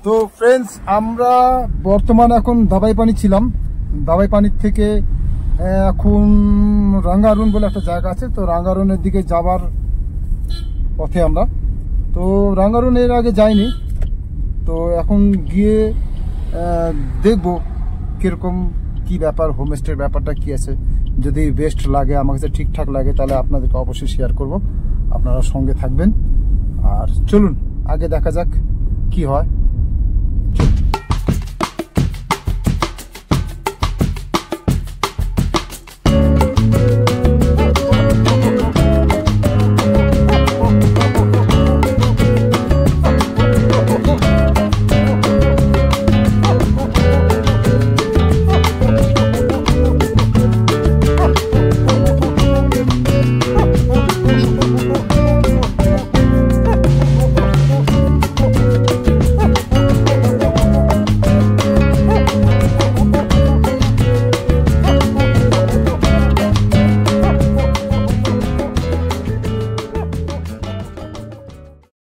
তো ফ্রেন্ডস, আমরা বর্তমানে এখন দাবাই পানি ছিলাম। দাবাই পানির থেকে এখন রাঙ্গারুন বলে একটা জায়গা আছে, তো রাঙ্গারুনের দিকে যাবার পথে আমরা। তো রাঙ্গারুন এর আগে যাইনি, তো এখন গিয়ে দেখব কিরকম কি ব্যাপার, হোমস্টের ব্যাপারটা কি আছে। যদি বেস্ট লাগে, আমার কাছে ঠিকঠাক লাগে, তাহলে আপনাদেরকে অবশ্যই শেয়ার করব। আপনারা সঙ্গে থাকবেন। আর চলুন আগে দেখা যাক কি হয়।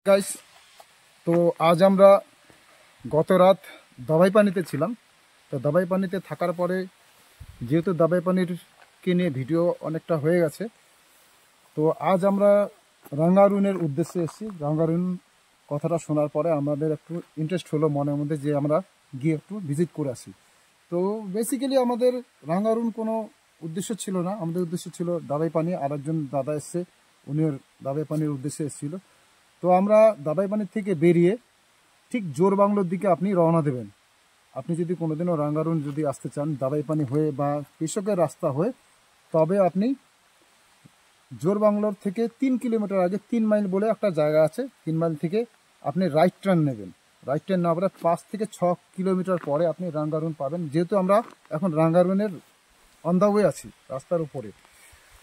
গাইস, তো আজ আমরা গত রাত দাবাই পানিতে ছিলাম। তো দাবাই পানিতে থাকার পরে যেহেতু দাবাই পানিরকে নিয়ে ভিডিও অনেকটা হয়ে গেছে, তো আজ আমরা রাঙ্গারুনের উদ্দেশ্যে এসেছি। রাঙ্গারুন কথাটা শোনার পরে আমাদের একটু ইন্টারেস্ট হলো মনের মধ্যে যে আমরা গিয়ে একটু ভিজিট করে আসি। তো বেসিক্যালি আমাদের রাঙ্গারুন কোনো উদ্দেশ্য ছিল না, আমাদের উদ্দেশ্য ছিল দাবাই পানি। আর একজন দাদা এসছে, উনিও দাবাই পানির উদ্দেশ্যে এসেছিল। তো আমরা দাবাই পানির থেকে বেরিয়ে ঠিক জোর বাংলোর দিকে আপনি রওনা দেবেন। আপনি যদি কোনোদিনও রাঙ্গারুন যদি আসতে চান দাবাই পানি হয়ে বা কৃষকের রাস্তা হয়ে, তবে আপনি জোর বাংলোর থেকে 3 কিলোমিটার আগে 3 মাইল বলে একটা জায়গা আছে, 3 মাইল থেকে আপনি রাইট টার্ন নেবেন। রাইট টার্ন নেওয়ার পরে 5 থেকে 6 কিলোমিটার পরে আপনি রাঙ্গারুন পাবেন। যেহেতু আমরা এখন রাঙ্গারুনের অন দ্য ওয়ে আছি, রাস্তার উপরে।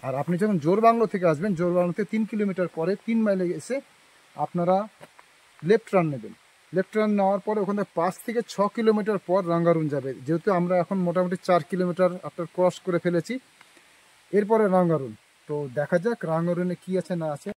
আর আপনি যখন জোর বাংলো থেকে আসবেন, জোর বাংলোতে 3 কিলোমিটার পরে 3 মাইলে এসে আপনারা লেফট টার্ন নেবেন। লেফট টার্ন নেওয়ার পরে ওখানে 5 থেকে 6 কিলোমিটার পর রাঙ্গারুন যাবে। যেহেতু আমরা এখন মোটামুটি 4 কিলোমিটার আপনার ক্রস করে ফেলেছি, এরপরে রাঙ্গারুন। তো দেখা যাক রাঙ্গারুনে কি আছে না আছে।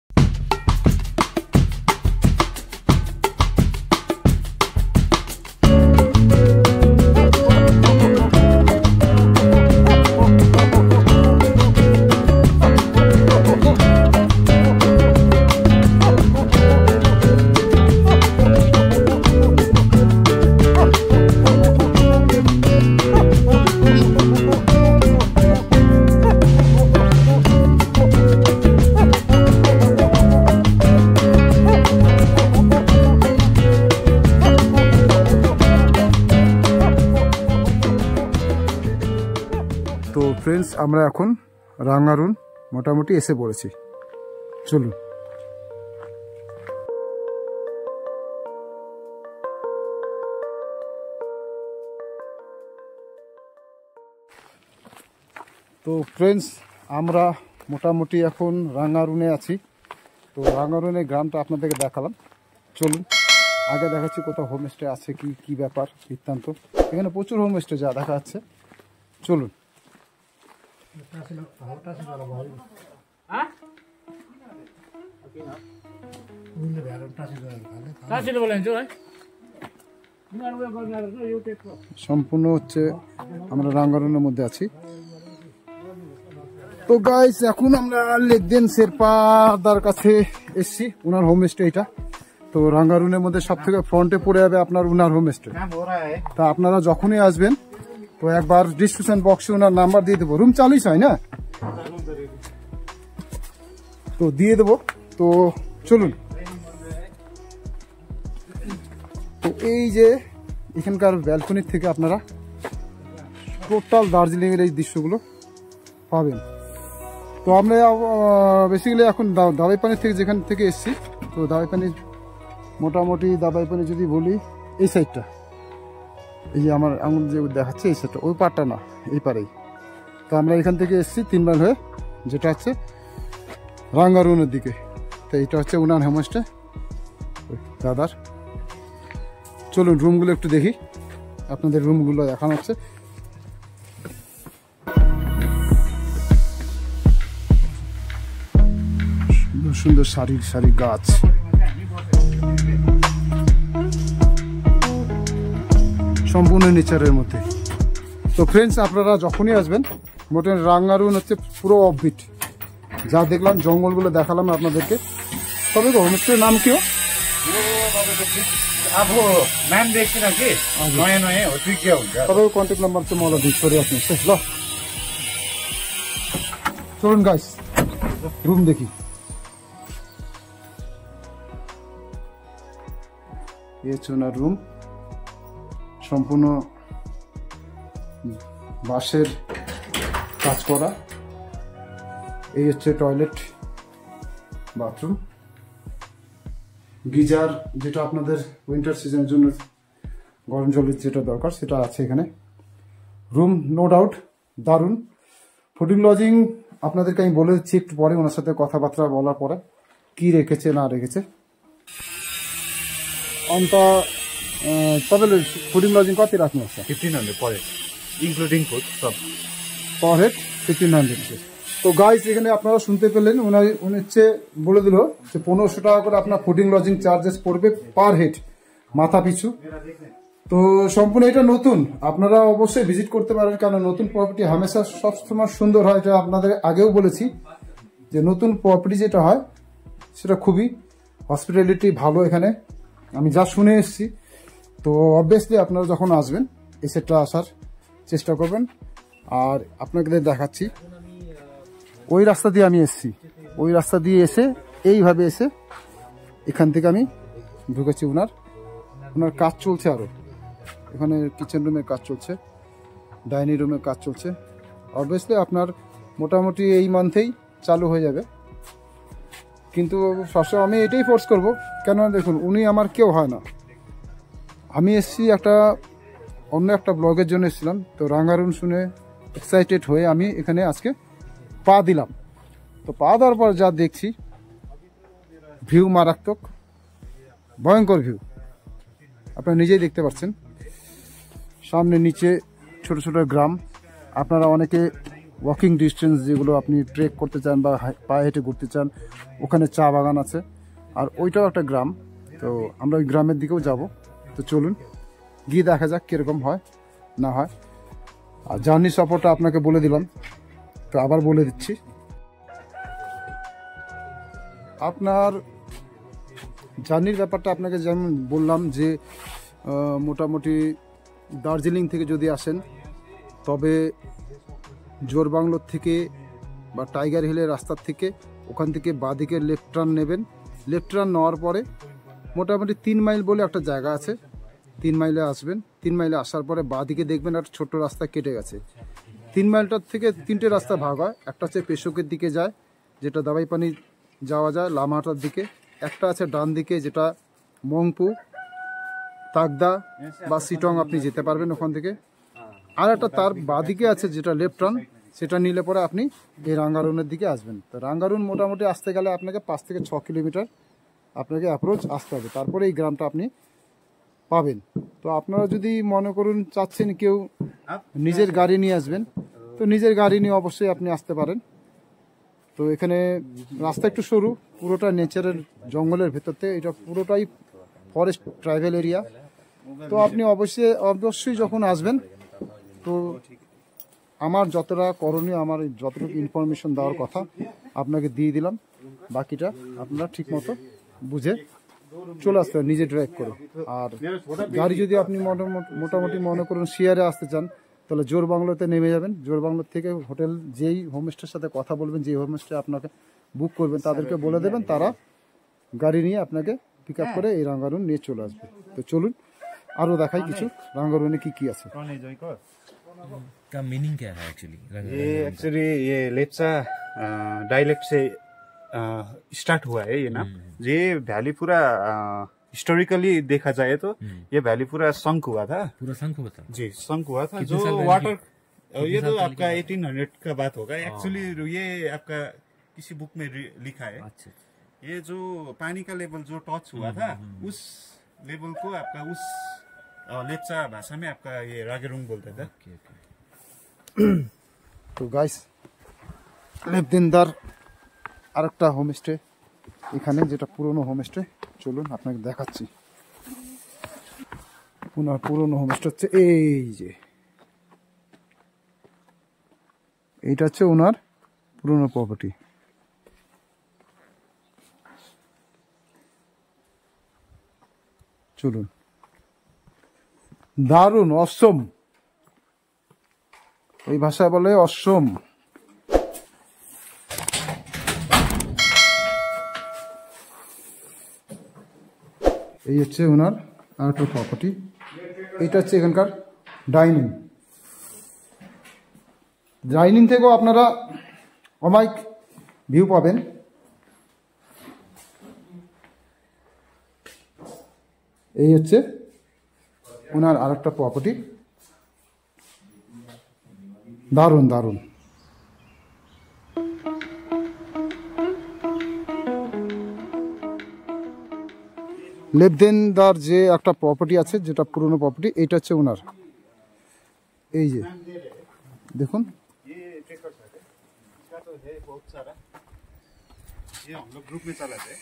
তো ফ্রেন্ডস, আমরা এখন রাঙ্গারুন মোটামুটি এসে পড়েছি। চলুন। তো ফ্রেন্ডস, আমরা মোটামুটি এখন রাঙ্গারুনে আছি। তো রাঙ্গারুনের গ্রামটা আপনাদেরকে দেখালাম। চলুন আগে দেখাচ্ছি কোথাও হোমস্টে আছে কি ব্যাপার বৃত্তান্ত। এখানে প্রচুর হোমস্টে যা দেখা যাচ্ছে। চলুন। সম্পূর্ণ হচ্ছে আমরা রাঙ্গারুনের মধ্যে আছি। তো গাইস, এখন আমরা লেকদেন শেরপাদার কাছে এসছি। ওনার হোমস্টে এটা। তো রাঙ্গারুনের মধ্যে সব থেকে ফ্রন্টে পড়ে যাবে আপনার ওনার হোমস্টে। তা আপনারা যখনই আসবেন, তো একবার ডিসক্রিপশন বক্সে ওনার নাম্বার দিয়ে দেবো। রুম 40 হয় না, তো দিয়ে দেবো। তো চলুন। তো এই যে এখানকার ব্যালকনির থেকে আপনারা টোটাল দার্জিলিংয়ের এই দৃশ্যগুলো পাবেন। তো আমরা বেসিক্যালি এখন দাবাই পানির থেকে যেখান থেকে এসছি, তো দাবাই পানির মোটামুটি দাবাই পানি যদি বলি, এই সাইডটা, এই যে আমার আঙুল যে দেখাচ্ছে এই সাইডটা, ওই পারটা না, এই পারেই। তো আমরা এখান থেকে এসছি 3 মাইল হয়ে, যেটা হচ্ছে রাঙ্গারুনের দিকে। তো এইটা হচ্ছে উনার হোমস্টে দাদার। চলুন রুমগুলো একটু দেখি, আপনাদের রুমগুলো দেখানো হচ্ছে। সুন্দর সুন্দর সারি সারি গাছ। সম্পূর্ণ নেচারের মধ্যে। তো ফ্রেন্ডস, আপনারা যখনই আসবেন, মোটামুটি রাঙ্গারুন হচ্ছে পুরো অফবিট। যা দেখলাম, জঙ্গলগুলো দেখালাম আপনাদেরকে। তবে হোমস্টের নাম কি? अब नाम देखिन कि नयाँ नयाँ हो कि के हुन्छ। तपाईँको कन्ट्याक्ट नम्बर चाहिँ मलाई भिड गरिराख्नुहोस् है ल। চলুন গাইস, রুম দেখি। এই হচ্ছে ওনার রুম, সম্পূর্ণ বাঁশের কাজ করা। এই হচ্ছে টয়লেট, বাথরুম, গিজার, যেটা আপনাদের উইন্টার সিজনের জন্য গরম জলের যেটা দরকার সেটা আছে এখানে। রুম নো ডাউট দারুণ। ফুডিং লজিং আপনাদেরকে আমি বলে দিচ্ছি একটু পরে, ওনার সাথে কথাবার্তা বলার পরে কি রেখেছে না রেখেছে। अन्त तपाईँले फुडिङ लजिङ कति राख्नुहुन्छ? 1500 पर हेड इन्क्लुडिङ फुड सब पर हेड 1500। তো গাইস, এখানে আপনারা শুনতে পেলেন, উনি হচ্ছে বলে দিল যে 1500 টাকা করে আপনার ফুডিং লজিং চার্জেস পড়বে পার হেড, মাথা পিছু। তো সম্পূর্ণ এটা নতুন, আপনারা অবশ্যই ভিজিট করতে পারেন, কারণ নতুন প্রপার্টি হামেশা সবসময় সুন্দর হয়। এটা আপনাদের আগেও বলেছি যে নতুন প্রপার্টি যেটা হয় সেটা খুবই হসপিটালিটি ভালো এখানে, আমি যা শুনে এসেছি। তো অবভিয়াসলি আপনারা যখন আসবেন এই সেটটা আসার চেষ্টা করবেন। আর আপনাকে দেখাচ্ছি, ওই রাস্তা দিয়ে আমি এসেছি, ওই রাস্তা দিয়ে এসে এইভাবে এসে এখান থেকে আমি ঢুকেছি। ওনার কাজ চলছে, আরও এখানে কিচেন রুমের কাজ চলছে, ডাইনিং রুমের কাজ চলছে। অবভিয়াসলি আপনার মোটামুটি এই মান্থেই চালু হয়ে যাবে, কিন্তু সবসময় আমি এটাই ফোর্স করব, কেন দেখুন উনি আমার কেউ হয় না। আমি এসেছি অন্য একটা ব্লগের জন্য এসেছিলাম, তো রাঙ্গারুন শুনে এক্সাইটেড হয়ে আমি এখানে আজকে পা দিলাম। তো পা দেওয়ার পর যা দেখছি, ভিউ মারাত্মক, ভয়ঙ্কর ভিউ, আপনারা নিজেই দেখতে পাচ্ছেন। সামনে নিচে ছোট ছোট গ্রাম, আপনারা অনেকে ওয়াকিং ডিস্টেন্স যেগুলো আপনি ট্রেক করতে চান বা পায়ে হেঁটে ঘুরতে চান, ওখানে চা বাগান আছে, আর ওইটাও একটা গ্রাম। তো আমরা ওই গ্রামের দিকেও যাব। তো চলুন গিয়ে দেখা যাক কীরকম হয় না হয়। আর জার্নি সফরটা আপনাকে বলে দিলাম, তো আবার বলে দিচ্ছি। আপনার জার্নির ব্যাপারটা আপনাকে যেমন বললাম যে মোটামুটি দার্জিলিং থেকে যদি আসেন, তবে জোরবাংলোর থেকে বা টাইগার হিলের রাস্তার থেকে ওখান থেকে বাঁদিকে লেফট টার্ন নেবেন। লেফট টার্ন নেওয়ার পরে মোটামুটি 3 মাইল বলে একটা জায়গা আছে, 3 মাইলে আসবেন। 3 মাইলে আসার পরে বাঁদিকে দেখবেন একটা ছোট্ট রাস্তা কেটে গেছে। 3 মাইলটার থেকে 3টে রাস্তা ভাগ হয়, একটা হচ্ছে পেশোকের দিকে যায়, যেটা দাবাইপানি যাওয়া যায় লামাটার দিকে। একটা আছে ডান দিকে, যেটা মংপু, তাকদা বা সিটং আপনি যেতে পারবেন ওখান থেকে। আর একটা তার বাঁদিকে আছে যেটা লেফট টার্ন, সেটা নিলে পরে আপনি এই রাঙ্গারুনের দিকে আসবেন। তো রাঙ্গারুন মোটামুটি আসতে গেলে আপনাকে 5 থেকে 6 কিলোমিটার আপনাকে অ্যাপ্রোচ আসতে হবে, তারপরে এই গ্রামটা আপনি পাবেন। তো আপনারা যদি মনে করুন চাচ্ছেন কেউ নিজের গাড়ি নিয়ে আসবেন, তো নিজের গাড়ি নিয়ে অবশ্যই আপনি আসতে পারেন। তো এখানে রাস্তা একটু সরু, পুরোটা নেচারের জঙ্গলের ভেতর থেকে, এটা পুরোটাই ফরেস্ট ট্রাইবেল এরিয়া। তো আপনি অবশ্যই যখন আসবেন, তো আমার যতটা করণীয়, আমার যতটুকু ইনফরমেশন দেওয়ার কথা আপনাকে দিয়ে দিলাম, বাকিটা আপনারা ঠিক মতো বুঝে চলে আসতে নিজে ড্রাইভ করে। আর গাড়ি যদি আপনি মোটামুটি মনে করুন শেয়ারে আসতে চান, তাহলে জোরবাংলোতে নেমে যাবেন। জোরবাংলোর থেকে হোটেল যেই হোমস্টের সাথে কথা বলবেন, যেই হোমস্টে আপনাকে বুক করবেন, তাদেরকে বলে দেবেন, তারা গাড়ি নিয়ে আপনাকে পিক আপ করে এই রাঙ্গারুন নিয়ে চলে আসবে। তো চলুন আরও দেখাই কিছু রাঙ্गारुन की আছে। का मीनिंग क्या है एक्चुअली? ये लेप्चा डायलेक्ट से स्टार्ट हुआ है ये नाम। ये वैली पूरा हिस्टोरिकली देखा जाए तो ये वैली पूरा संक हुआ था। पूरा संक हुआ था जी, संक हुआ था। जो वाटर, ये तो आपका 1800 का बात होगा एक्चुअली। ये आपका किसी बुक में लिखा है। अच्छा, ये जो पानी का लेवल जो टच हुआ था, उस लेवल को आपका उस लेप्चा भाषा में आपका ये रागेरुङ बोलते थे। তো গাইস, লেপদিনদার আরেকটা হোমস্টে এখানে, যেটা পুরনো হোমস্টে। চলুন আপনাকে দেখাচ্ছি। ওনার পুরনো হোমস্টে হচ্ছে এই যে, এইটা হচ্ছে ওনার পুরনো প্রপার্টি। চলুন, দারুণ, অসম, এই ভাষায় বলে অসম। এই হচ্ছে ওনার আরেকটা প্রপার্টি। এটা হচ্ছে এখানকার ডাইনিং। ডাইনিং থেকেও আপনারা অমাইক ভিউ পাবেন। এই হচ্ছে ওনার আরেকটা প্রপার্টি। দারুণ দারুণ। লেবদেনদার যে একটা প্রপার্টি আছে, যেটা পুরনো প্রপার্টি, এইটা হচ্ছে ওনার। এই যে দেখুন, ग्रुप में चला जाए।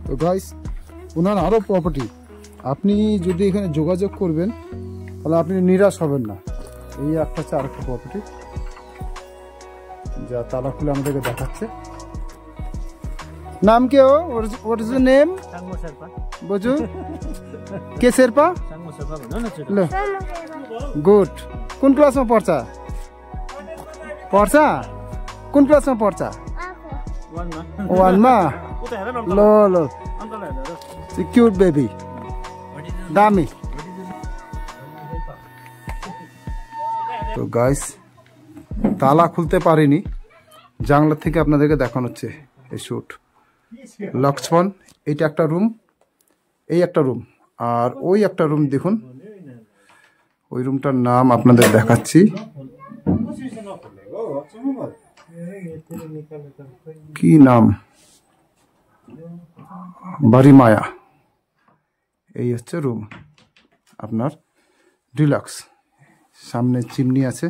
তো গাইস, ওনার আরও প্রপার্টি, আপনি যদি এখানে যোগাযোগ করবেন তাহলে আপনি নিরাশ হবেন না। এই একটা হচ্ছে আরেকটা প্রপার্টি, যা তালা খুলে আমাদেরকে দেখাচ্ছে। नाम के हो? What is your name? Sangmo Sherpa. बोजू के शेर्पा? Sangmo Sherpa भन्नु न छिटो। ल गुड। कुन क्लासमा पढ्छ? पढ्छ? कुन क्लासमा पढ्छ? 1 मा। 1 मा? उता हेर न ल ल अङ्कल हेर। क्युट बेबी, दामी। তো গাইস, তালা খুলতে পারিনি, জানলা থেকে আপনাদেরকে দেখানো হচ্ছে এই শুট। লক্ষ্মণ, এইটা একটা রুম, এই একটা রুম, আর ওই একটা রুম দেখুন, ওই রুমটার নাম আপনাদের দেখাচ্ছি। কি নাম? বাড়ি মায়া। এই হচ্ছে রুম আপনার ডিলাক্স। সামনে চিমনি আছে,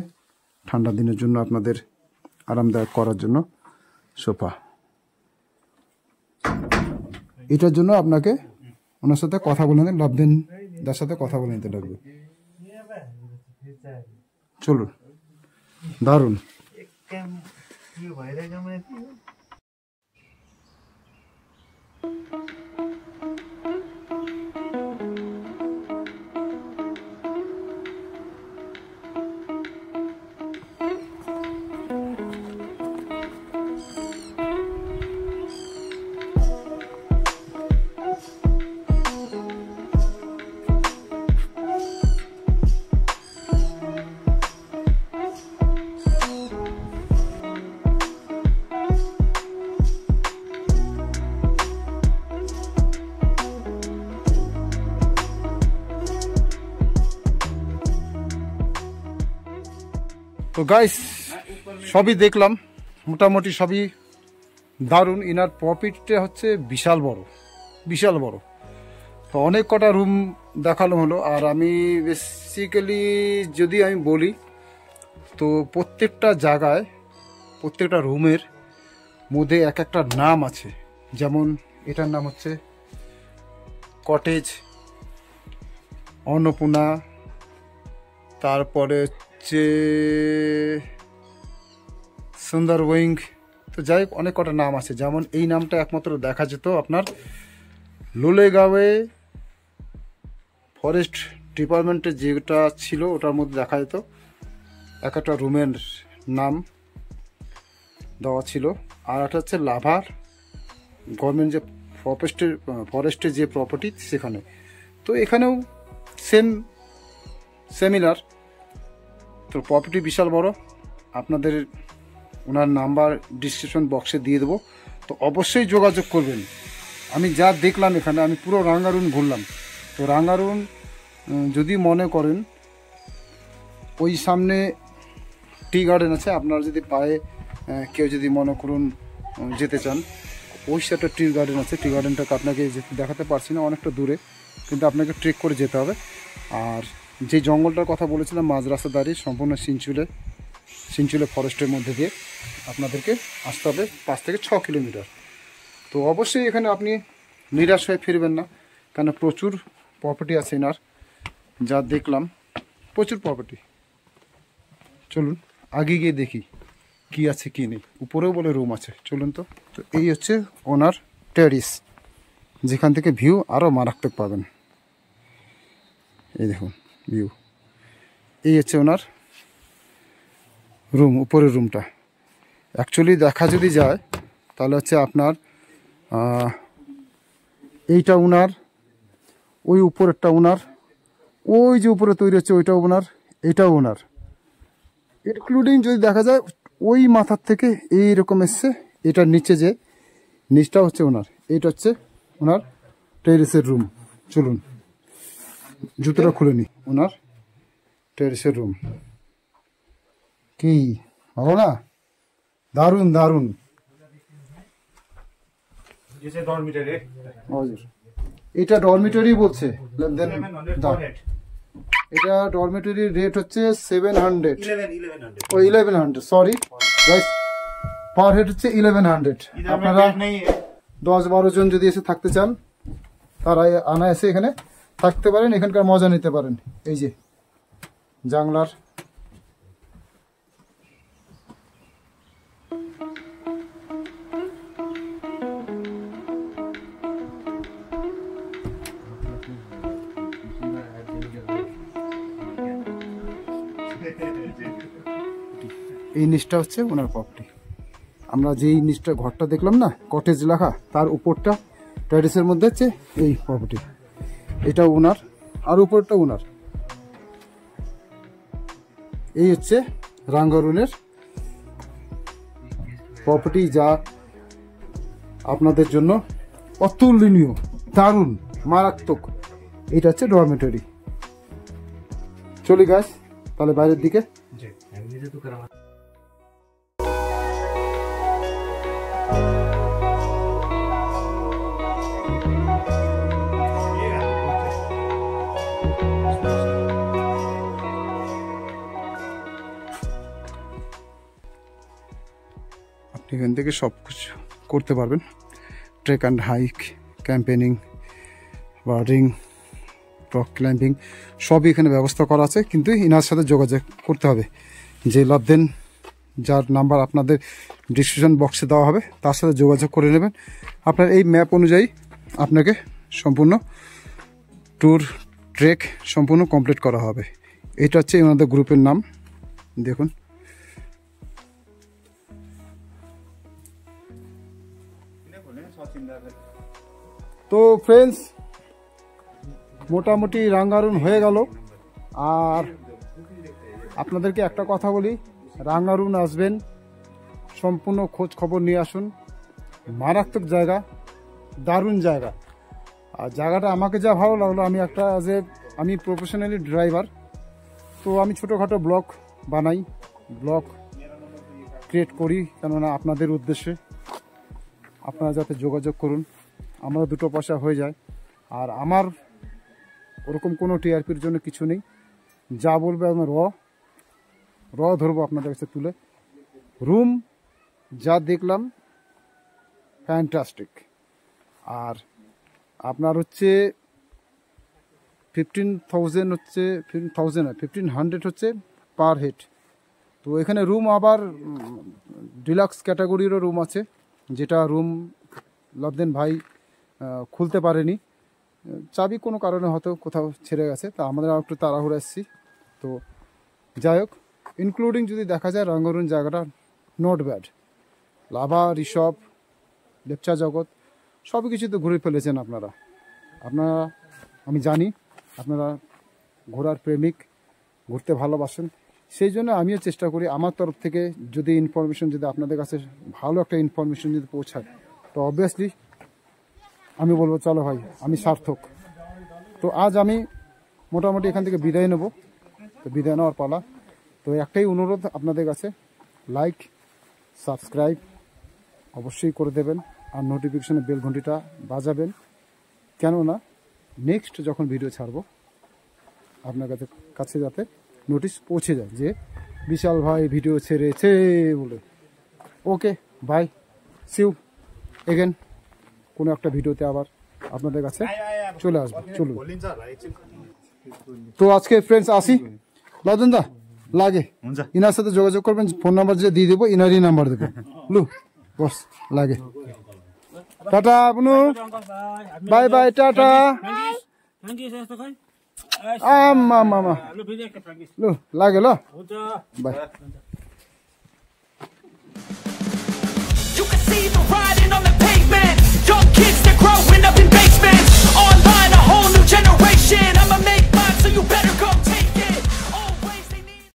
ঠান্ডা দিনের জন্য আপনাদের আরামদায়ক করার জন্য সোফা। এটার জন্য আপনাকে ওনার সাথে কথা বলে নিন, লাভদিন দার সাথে কথা বলে নিতে লাগবে। চলুন, দারুণ। তো গাইস, সবই দেখলাম, মোটামুটি সবই দারুণ। ইনার প্রফিটটা হচ্ছে বিশাল বড়, বিশাল বড়। তো অনেক কটা রুম দেখানো হলো। আর আমি বেসিক্যালি যদি আমি বলি তো প্রত্যেকটা জায়গায় প্রত্যেকটা রুমের মধ্যে এক একটা নাম আছে। যেমন এটার নাম হচ্ছে কটেজ, অন্নপূর্ণা, তারপরে হচ্ছে সুন্দর উইং। তো যাই হোক অনেক কটা নাম আছে। যেমন এই নামটা একমাত্র দেখা যেত আপনার লোলেগাঁওয়ে ফরেস্ট ডিপার্টমেন্টে যেটা ছিল ওটার মধ্যে দেখা যেত এক একটা রুমের নাম দেওয়া ছিল। আর একটা হচ্ছে লাভার গভর্নমেন্ট যে ফরেস্টের যে প্রপার্টি সেখানে। তো এখানেও সিমিলার। তো প্রপার্টি বিশাল বড়। আপনাদের ওনার নাম্বার ডিসক্রিপশন বক্সে দিয়ে দেবো, তো অবশ্যই যোগাযোগ করবেন। আমি যা দেখলাম এখানে, আমি পুরো রাঙ্গারুন ঘুরলাম। তো রাঙ্গারুন যদি মনে করেন ওই সামনে টি গার্ডেন আছে, আপনারা যদি পায়ে কেউ যদি মনে করুন যেতে চান, ওই সাথে টি গার্ডেন আছে। টি গার্ডেনটাকে আপনাকে দেখাতে পারছি না, অনেকটা দূরে, কিন্তু আপনাকে ট্রেক করে যেতে হবে। আর যে জঙ্গলটার কথা বলেছিলাম মাঝ রাস্তা দাঁড়িয়ে সম্পূর্ণ সিনচুলে ফরেস্টের মধ্যে দিয়ে আপনাদেরকে আসতে হবে 5 থেকে 6 কিলোমিটার। তো অবশ্যই এখানে আপনি নিরাশ হয়ে ফিরবেন না, কেন প্রচুর প্রপার্টি আছে এনার। যা দেখলাম প্রচুর প্রপার্টি। চলুন আগে গিয়ে দেখি কি আছে কি নেই। উপরেও বলে রুম আছে, চলুন। তো এই হচ্ছে ওনার টেরিস, যেখান থেকে ভিউ আরও মারাত্মক পাবেন। এই দেখুন ভিউ। এই হচ্ছে ওনার রুম, উপরের রুমটা। অ্যাকচুয়ালি দেখা যদি যায় তাহলে হচ্ছে আপনার এইটা ওনার, ওই উপরেরটা ওনার, ওই যে উপরে তৈরি হচ্ছে ওইটাও ওনার, এটাও ওনার, ইনক্লুডিং যদি দেখা যায় ওই মাথার থেকে এইরকম এসছে। এটার নিচে যে নিচটা হচ্ছে ওনার, এইটা হচ্ছে ওনার টেরেসের রুম। চলুন জুতোটা খুলে নি। ওনার টেরেসের রুম কি ভালো না? দারুণ দারুণ। এটা ডরমিটরি বলছে। এটা ডরমিটরির রেট হচ্ছে 700, ও 1100, সরি গাইস, পার হেড হচ্ছে 1100। আপনারা 10-12 জন যদি এসে থাকতে চান তারা এসে এখানে থাকতে পারেন, এখানকার মজা নিতে পারেন। এই যে জানলার এই নিচটা হচ্ছে ওনার প্রপার্টি। আমরা যেই নিচটা ঘরটা দেখলাম না কটেজ লেখা, তার উপরটা টেরেসের মধ্যে হচ্ছে এই প্রপার্টি। এটা ওনার, আর উপরটা ওনার। এই হচ্ছে রাঙ্গারুনের প্রপার্টি, যা আপনাদের জন্য অতুলনীয়, দারুণ, মারাত্মক। এটা হচ্ছে ডরমেটরি। চলি গাছ তাহলে বাইরের দিকে। এখান থেকে সব কিছু করতে পারবেন, trek and hike, campaigning, birding, rock climbing, সবই এখানে ব্যবস্থা করা আছে। কিন্তু ইনার সাথে যোগাযোগ করতে হবে। যে লাভদেন, যার নাম্বার আপনাদের ডিসক্রিপশন বক্সে দেওয়া হবে, তার সাথে যোগাযোগ করে নেবেন। আপনার এই ম্যাপ অনুযায়ী আপনাকে সম্পূর্ণ ট্যুর ট্রেক সম্পূর্ণ কমপ্লিট করা হবে। এটা হচ্ছে আমাদের গ্রুপের নাম, দেখুন। তো ফ্রেন্ডস, মোটামুটি রাঙ্গারুন হয়ে গেল। আর আপনাদেরকে একটা কথা বলি, রাঙ্গারুন আসবেন, সম্পূর্ণ খোঁজ খবর নিয়ে আসুন। মারাত্মক জায়গা, দারুণ জায়গা। আর জায়গাটা আমাকে যা ভালো লাগলো, আমি প্রফেশনালি ড্রাইভার, তো আমি ছোটোখাটো ব্লগ বানাই, ব্লগ ক্রিয়েট করি, কেননা আপনাদের উদ্দেশ্যে। আপনারা যাতে যোগাযোগ করুন, আমরা দুটো পয়সা হয়ে যায়। আর আমার ওরকম কোনো টিআরপির জন্য কিছু নেই, যা বলবে আমি র ধরবো আপনাদের কাছে তুলে। রুম যা দেখলাম ফ্যান্টাস্টিক। আর আপনার হচ্ছে 15,000 হচ্ছে 1500 হচ্ছে পার হেড। তো এখানে রুম আবার ডিলাক্স ক্যাটাগরিরও রুম আছে, যেটা রুম লাভদেন ভাই খুলতে পারেনি, চাবি কোনো কারণে হয়তো কোথাও ছেড়ে গেছে, তা আমাদের একটু তাড়াহুড়ো এসেছি। তো যাই হোক, ইনক্লুডিং যদি দেখা যায় রঙ্গরুন জায়গাটা not bad. Lava, Rishabh, Lepcha জগৎ সবই কিছু তো ঘুরে ফেলেছেন আপনারা। আমি জানি আপনারা ঘোরার প্রেমিক, ঘুরতে ভালোবাসেন, সেই জন্য আমিও চেষ্টা করি আমার তরফ থেকে যদি ইনফরমেশন যদি আপনাদের কাছে ভালো একটা ইনফরমেশন যদি পৌঁছায়, তো অবভিয়াসলি আমি বলবো চলো ভাই আমি সার্থক। তো আজ আমি মোটামুটি এখান থেকে বিদায় নেব। তো বিদায় নেওয়ার পালা। তো একটাই অনুরোধ আপনাদের কাছে, লাইক সাবস্ক্রাইব অবশ্যই করে দেবেন, আর নোটিফিকেশনে বেল ঘন্টিটা বাজাবেন, কেননা নেক্সট যখন ভিডিও ছাড়বো আপনার কাছে যাতে নোটিশ পৌঁছে যায় যে বিশাল ভাই ভিডিও ছেড়েছে বলে। ওকে বাই, সিউ এগেন কোনো একটা ভিডিওতে আবার আপনাদের কাছে চলে আসবো। চলুন, তো আজকে ফ্রেন্ডস আসি। লাদেন দা লাগে ইনার সাথে যোগাযোগ করবেন, ফোন নাম্বার যে দিয়ে দেবো, ইনারই নাম্বার দেবেন। লু বস লাগে, টাটা আপনু, বাই বাই, টাটা। आमा लु लाग्यो ल, बाई।